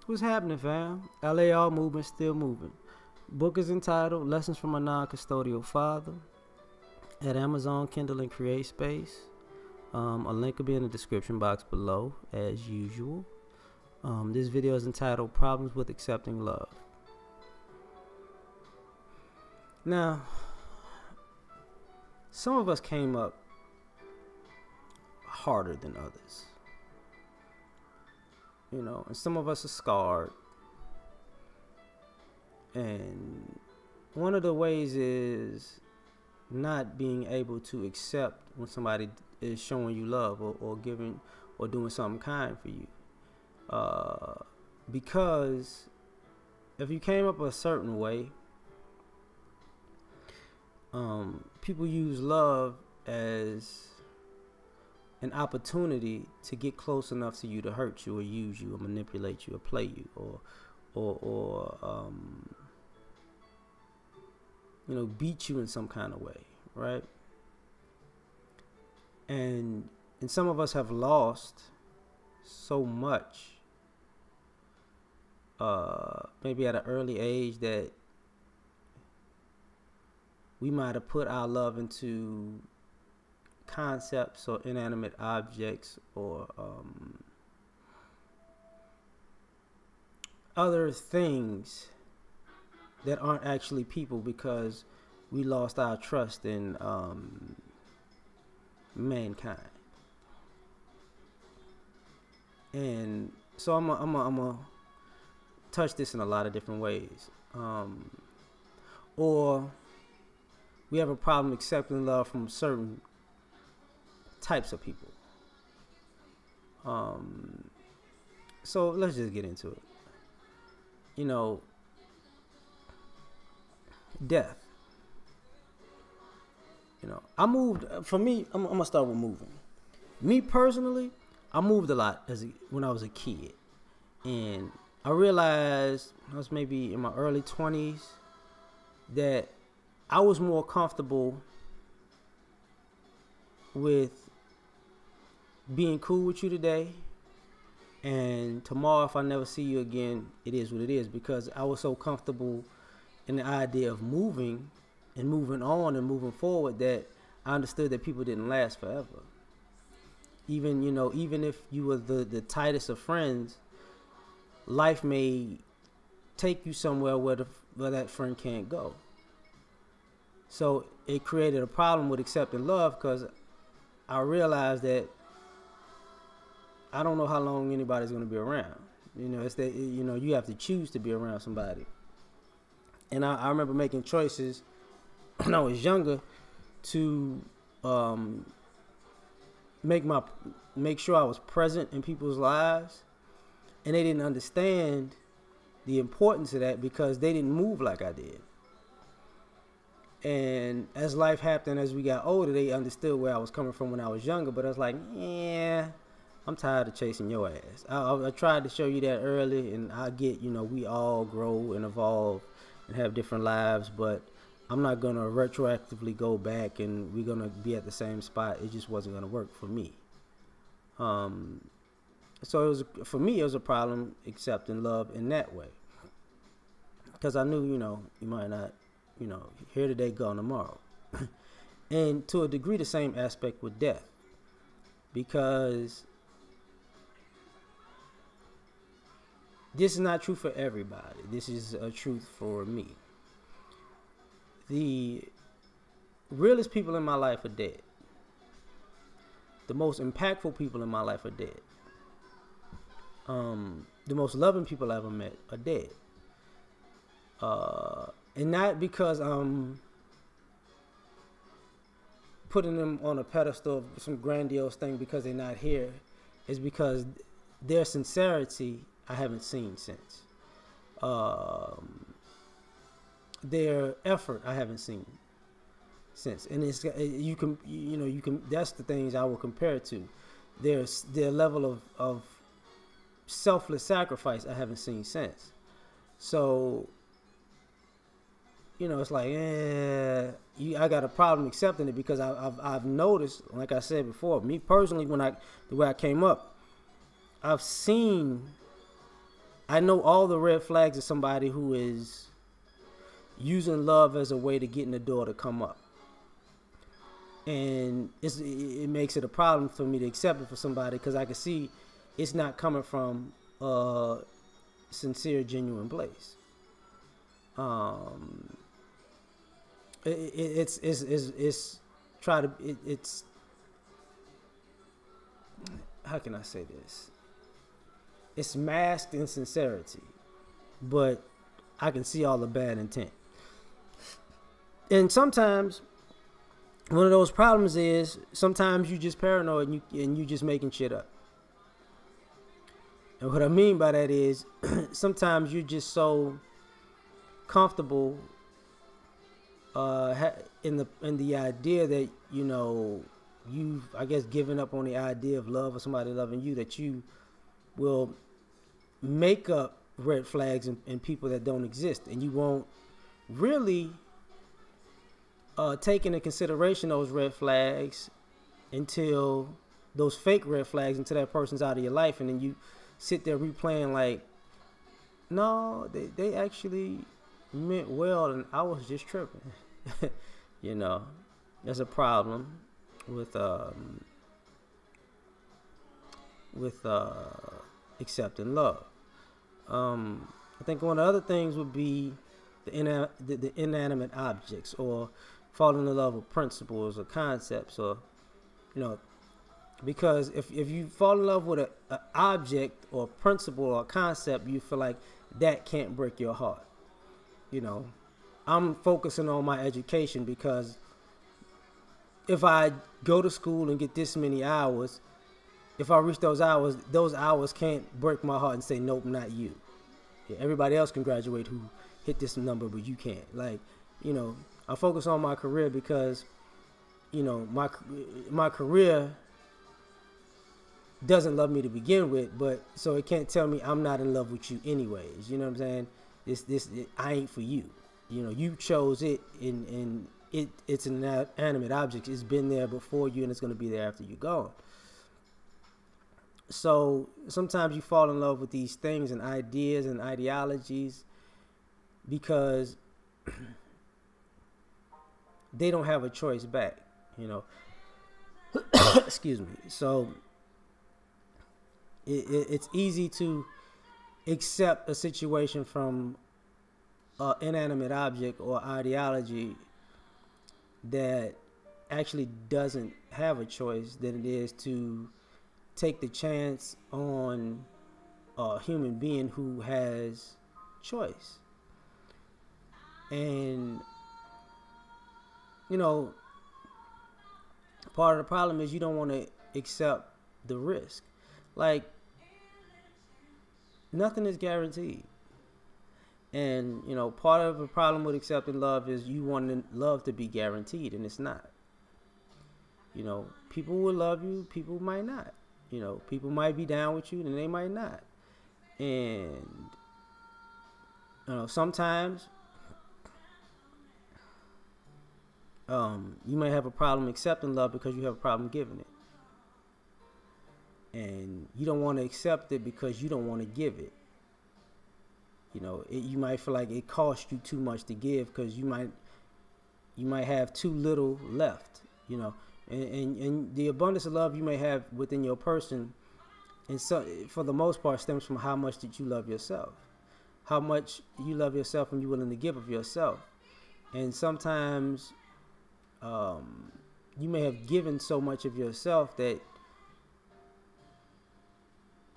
What's happening, fam? L.A.R. movement still moving. Book is entitled Lessons from a Non-Custodial Father at Amazon, Kindle, and Create Space. A link will be in the description box below, as usual. This video is entitled Problems with Accepting Love. Now, some of us came up harder than others. You know, and some of us are scarred. And one of the ways is not being able to accept when somebody is showing you love or giving or doing something kind for you. Because if you came up a certain way, people use love as an opportunity to get close enough to you to hurt you or use you or manipulate you or play you or you know, beat you in some kind of way, right? And some of us have lost so much, maybe at an early age, that we might have put our love into concepts or inanimate objects or other things that aren't actually people, because we lost our trust in mankind. And so I'm gonna touch this in a lot of different ways. Or we have a problem accepting love from certain types of people. So let's just get into it. You know, death. You know, I moved. For me, I'm gonna start with moving. Me personally, I moved a lot when I was a kid, and I realized I was maybe in my early 20s that I was more comfortable with being cool with you today, and tomorrow, if I never see you again, it is what it is, because I was so comfortable in the idea of moving and moving on and moving forward that I understood that people didn't last forever. Even, you know, even if you were the tightest of friends, life may take you somewhere where that friend can't go. So it created a problem with accepting love, because I realized that I don't know how long anybody's going to be around. You know, it's that, you know, you have to choose to be around somebody. And I remember making choices when I was younger to make sure I was present in people's lives, and they didn't understand the importance of that because they didn't move like I did. And as life happened, as we got older, they understood where I was coming from when I was younger. But I was like, yeah, I'm tired of chasing your ass. I tried to show you that early, and I get, you know, we all grow and evolve and have different lives, but I'm not going to retroactively go back and we're going to be at the same spot. It just wasn't going to work for me. So it was, for me, it was a problem accepting love in that way, because I knew, you know, you might not, you know, here today, gone tomorrow. And to a degree, the same aspect with death, because this is not true for everybody. This is a truth for me. The realest people in my life are dead. The most impactful people in my life are dead. The most loving people I ever met are dead. And not because I'm putting them on a pedestal of some grandiose thing because they're not here. It's because their sincerity I haven't seen since. Their effort I haven't seen since. And it's, you can that's the things I will compare it to. Their level of selfless sacrifice I haven't seen since. So, you know, it's like, I got a problem accepting it, because I've noticed, like I said before, me personally, the way I came up, I've seen I know all the red flags of somebody who is using love as a way to get in the door to come up. And it makes it a problem for me to accept it for somebody because I can see it's not coming from a sincere, genuine place. It's try to it's how can I say this? It's masked insincerity, but I can see all the bad intent. And sometimes one of those problems is sometimes you just paranoid and you just making shit up. And what I mean by that is sometimes you're just so comfortable in the idea that you've I guess given up on the idea of love or somebody loving you that you will make up red flags in people that don't exist, and you won't really take into consideration those red flags until those fake red flags until that person's out of your life, and then you sit there replaying like, no, they actually meant well and I was just tripping. There's a problem with accepting love. I think one of the other things would be the inanimate objects, or falling in love with principles or concepts, or because if you fall in love with an object or principle or concept, you feel like that can't break your heart. I'm focusing on my education because if I go to school and get this many hours, if I reach those hours can't break my heart and say, nope, not you. Yeah, everybody else can graduate who hit this number, but you can't. I focus on my career because, my career doesn't love me to begin with, but so it can't tell me I'm not in love with you anyways. You know what I'm saying? I ain't for you. You chose it, and it's an inanimate object. It's been there before you, and it's going to be there after you're gone. So sometimes you fall in love with these things and ideas and ideologies because they don't have a choice back, Excuse me. So it's easy to accept a situation from an inanimate object or ideology that actually doesn't have a choice than it is to take the chance on a human being who has choice. And part of the problem is you don't want to accept the risk. Like, nothing is guaranteed. And part of the problem with accepting love is you want love to be guaranteed, and it's not. People will love you, people might not. People might be down with you and they might not. And sometimes you may have a problem accepting love because you have a problem giving it. And you don't want to accept it because you don't want to give it. You might feel like it costs you too much to give because you might have too little left, and the abundance of love you may have within your person, and so for the most part stems from how much did you love yourself, how much you love yourself and you're willing to give of yourself. And sometimes you may have given so much of yourself that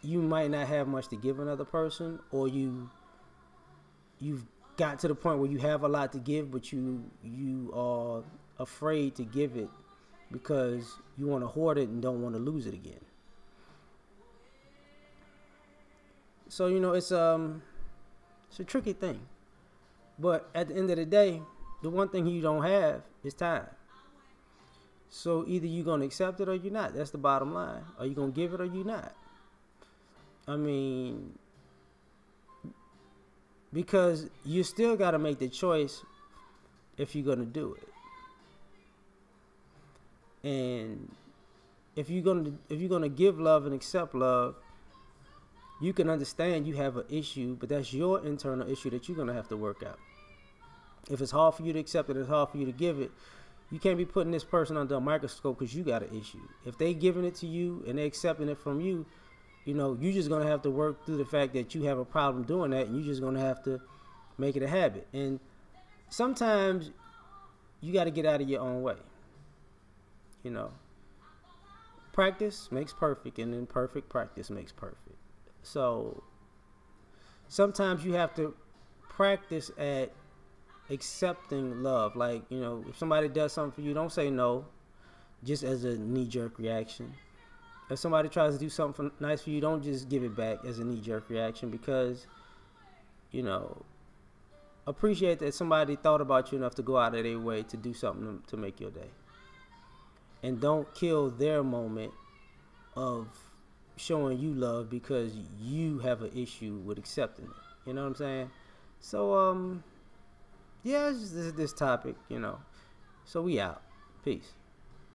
you might not have much to give another person, or you've got to the point where you have a lot to give, but you are afraid to give it because you want to hoard it and don't want to lose it again. So it's a tricky thing, but at the end of the day, the one thing you don't have is time. So either you're gonna accept it or you're not. That's the bottom line. Are you gonna give it or you not? I mean, because you still got to make the choice if you're going to do it. And if you're going to give love and accept love, You can understand you have an issue, but that's your internal issue that you're going to have to work out. If it's hard for you to accept it, it's hard for you to give it. You can't be putting this person under a microscope because you got an issue. If they giving it to you and they accepting it from you, you're just going to have to work through the fact that you have a problem doing that, and you're just going to have to make it a habit. And sometimes you got to get out of your own way. Practice makes perfect, and then perfect practice makes perfect. So sometimes you have to practice at accepting love. Like, if somebody does something for you, don't say no just as a knee-jerk reaction. If somebody tries to do something nice for you, don't just give it back as a knee-jerk reaction, because appreciate that somebody thought about you enough to go out of their way to do something to make your day. And don't kill their moment of showing you love because you have an issue with accepting it. You know what I'm saying? So, yeah, it's just this topic, So we out. Peace.